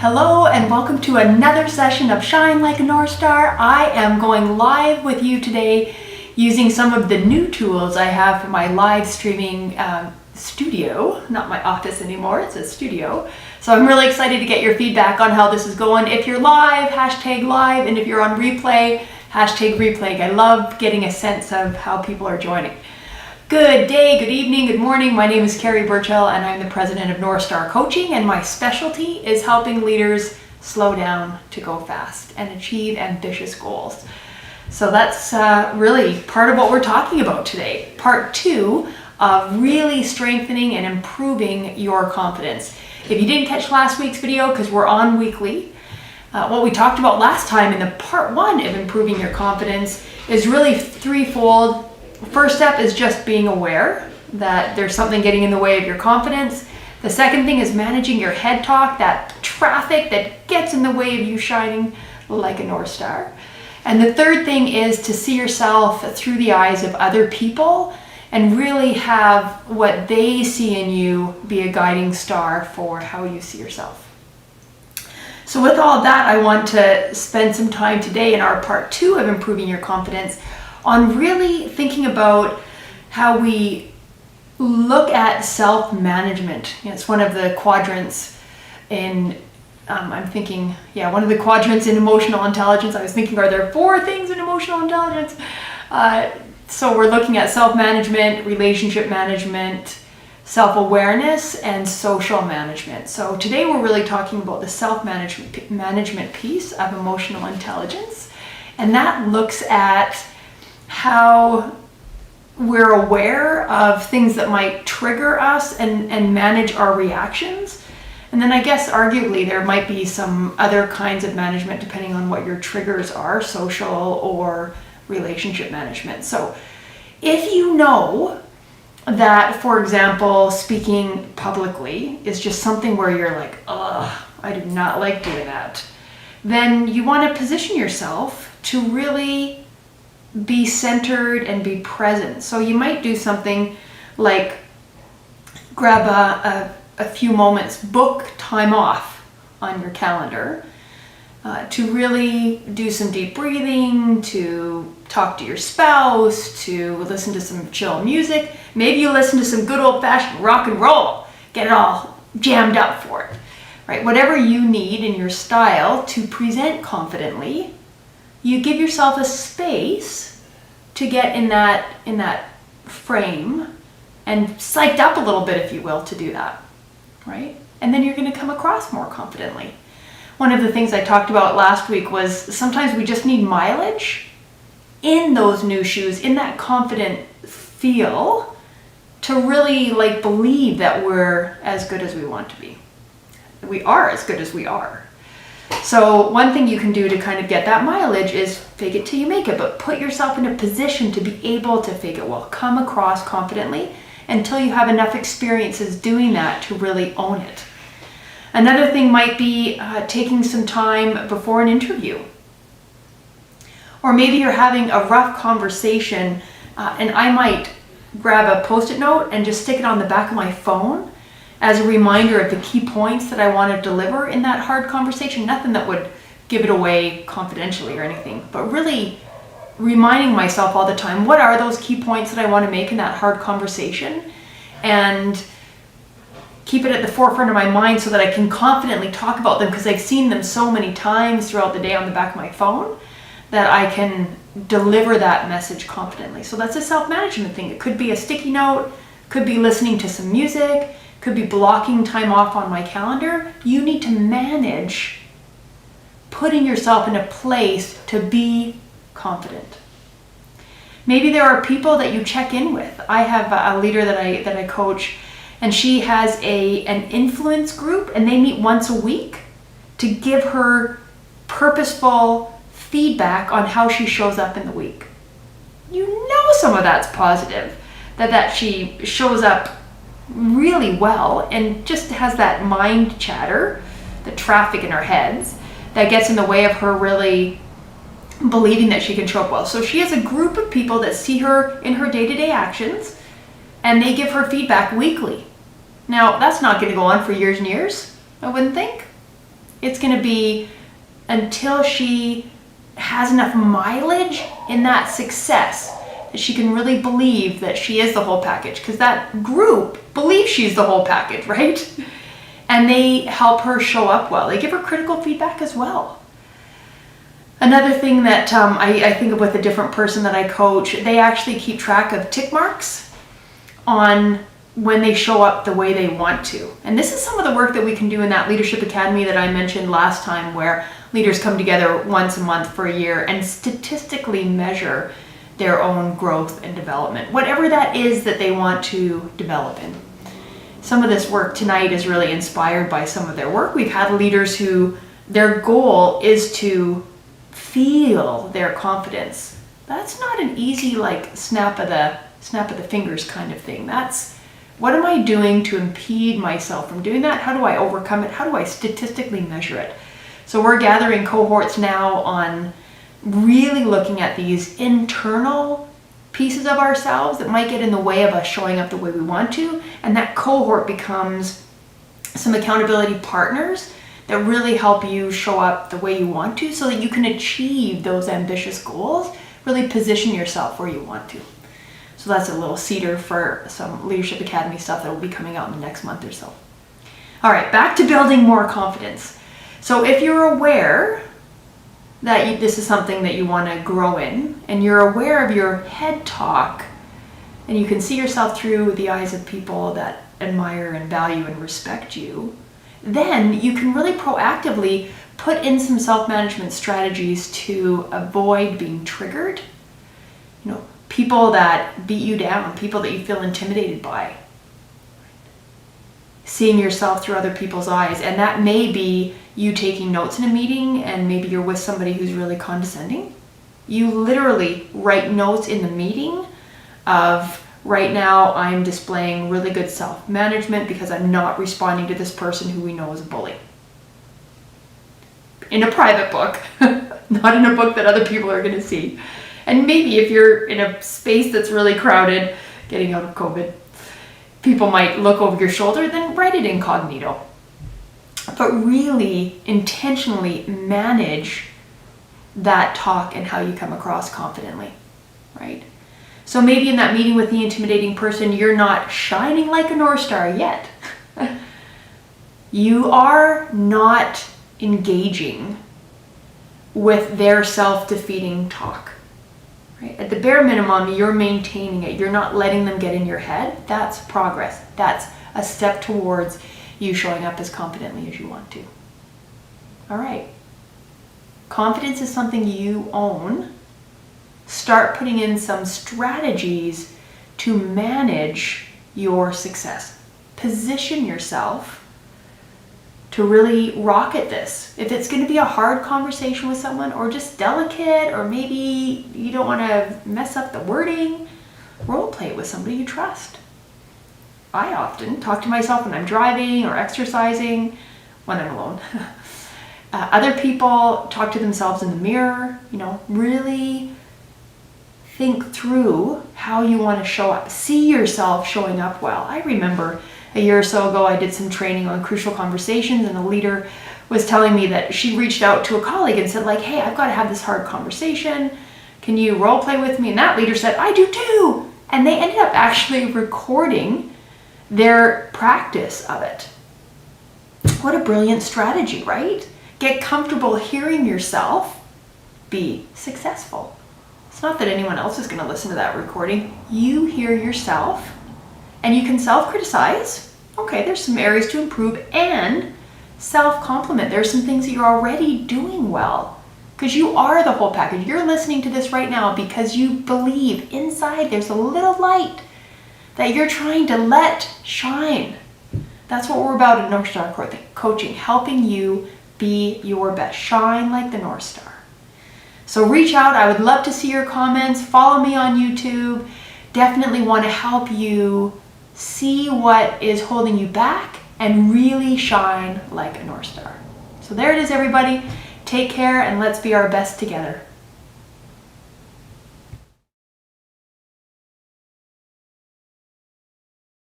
Hello and welcome to another session of Shine Like a North Star. I am going live with you today using some of the new tools I have for my live streaming studio. Not my office anymore, it's a studio. So I'm really excited to get your feedback on how this is going. If you're live, hashtag live, and if you're on replay, hashtag replay. I love getting a sense of how people are joining. Good day, good evening, good morning. My name is Carrie Burchell and I'm the president of North Star Coaching, and my specialty is helping leaders slow down to go fast and achieve ambitious goals. So that's really part of what we're talking about today. Part 2 of really strengthening and improving your confidence. If you didn't catch last week's video, because we're on weekly, what we talked about last time in the part 1 of improving your confidence is really threefold. First step is just being aware that there's something getting in the way of your confidence. The second thing is managing your head talk, that traffic that gets in the way of you shining like a North Star. And the third thing is to see yourself through the eyes of other people and really have what they see in you be a guiding star for how you see yourself. So with all of that, I want to spend some time today in our part 2 of improving your confidence on really thinking about how we look at self-management. It's one of the quadrants in, one of the quadrants in emotional intelligence. I was thinking, are there 4 things in emotional intelligence? So we're looking at self-management, relationship management, self-awareness, and social management. So today we're really talking about the self-management piece of emotional intelligence. And that looks at how we're aware of things that might trigger us and manage our reactions. And then I guess arguably there might be some other kinds of management depending on what your triggers are, social or relationship management. So if you know that, for example, speaking publicly is just something where you're like, ugh, I do not like doing that, then you want to position yourself to really be centered and be present. So you might do something like grab a few moments, book time off on your calendar to really do some deep breathing, to talk to your spouse, to listen to some chill music. Maybe you listen to some good old-fashioned rock and roll, get it all jammed up for it, right? Whatever you need in your style to present confidently, you give yourself a space to get in that frame and psyched up a little bit, if you will, to do that, right? And then you're going to come across more confidently. One of the things I talked about last week was sometimes we just need mileage in those new shoes, in that confident feel, to really believe that we're as good as we want to be. We are as good as we are. So one thing you can do to kind of get that mileage is fake it till you make it, but put yourself in a position to be able to fake it well, come across confidently until you have enough experiences doing that to really own it. Another thing might be taking some time before an interview. Or maybe you're having a rough conversation and I might grab a Post-it note and just stick it on the back of my phone as a reminder of the key points that I want to deliver in that hard conversation. Nothing that would give it away confidentially or anything, but really reminding myself all the time, what are those key points that I want to make in that hard conversation? And keep it at the forefront of my mind so that I can confidently talk about them, because I've seen them so many times throughout the day on the back of my phone that I can deliver that message confidently. So that's a self-management thing. It could be a sticky note, could be listening to some music, could be blocking time off on my calendar. You need to manage putting yourself in a place to be confident. Maybe there are people that you check in with. I have a leader that I coach, and she has an influence group, and they meet once a week to give her purposeful feedback on how she shows up in the week. You know some of that's positive, that she shows up really well and just has that mind chatter, the traffic in her heads that gets in the way of her really believing that she can show up well. So she has a group of people that see her in her day-to-day actions, and they give her feedback weekly. Now, that's not going to go on for years and years, I wouldn't think. It's going to be until she has enough mileage in that success that she can really believe that she is the whole package, because that group believes she's the whole package, right? And they help her show up well. They give her critical feedback as well. Another thing that I think of with a different person that I coach, they actually keep track of tick marks on when they show up the way they want to. And this is some of the work that we can do in that Leadership Academy that I mentioned last time, where leaders come together once a month for a year and statistically measure their own growth and development, whatever that is that they want to develop in. Some of this work tonight is really inspired by some of their work. We've had leaders who their goal is to feel their confidence. That's not an easy snap of the fingers kind of thing. That's, what am I doing to impede myself from doing that? How do I overcome it? How do I statistically measure it? So we're gathering cohorts now on really looking at these internal pieces of ourselves that might get in the way of us showing up the way we want to. And that cohort becomes some accountability partners that really help you show up the way you want to, so that you can achieve those ambitious goals, really position yourself where you want to. So that's a little seeder for some Leadership Academy stuff that will be coming out in the next month or so. All right, back to building more confidence. So if you're aware that this is something that you want to grow in, and you're aware of your head talk, and you can see yourself through the eyes of people that admire and value and respect you, then you can really proactively put in some self-management strategies to avoid being triggered. People that beat you down, people that you feel intimidated by. Seeing yourself through other people's eyes. And that may be you taking notes in a meeting, and maybe you're with somebody who's really condescending. You literally write notes in the meeting of, right now I'm displaying really good self-management because I'm not responding to this person who we know is a bully. In a private book, not in a book that other people are going to see. And maybe if you're in a space that's really crowded, getting out of COVID, people might look over your shoulder, then write it incognito. But really intentionally manage that talk and how you come across confidently, right? So maybe in that meeting with the intimidating person, you're not shining like a North Star yet. You are not engaging with their self-defeating talk. Right? At the bare minimum, you're maintaining it. You're not letting them get in your head. That's progress. That's a step towards you showing up as confidently as you want to. All right. Confidence is something you own. Start putting in some strategies to manage your success. Position yourself to really rocket this. If it's going to be a hard conversation with someone, or just delicate, or maybe you don't want to mess up the wording, role play it with somebody you trust. I often talk to myself when I'm driving or exercising, when I'm alone. Other people talk to themselves in the mirror. Really think through how you want to show up. See yourself showing up well. I remember a year or so ago, I did some training on crucial conversations, and a leader was telling me that she reached out to a colleague and said, hey, I've got to have this hard conversation. Can you role play with me? And that leader said, I do too. And they ended up actually recording their practice of it. What a brilliant strategy, right? Get comfortable hearing yourself be successful. It's not that anyone else is going to listen to that recording. You hear yourself. And you can self-criticize. Okay, there's some areas to improve, and self-compliment. There's some things that you're already doing well, because you are the whole package. You're listening to this right now because you believe inside there's a little light that you're trying to let shine. That's what we're about in North Star Coaching, helping you be your best. Shine like the North Star. So reach out. I would love to see your comments. Follow me on YouTube. Definitely want to help you see what is holding you back and really shine like a North Star. So there it is, everybody. Take care, and let's be our best together.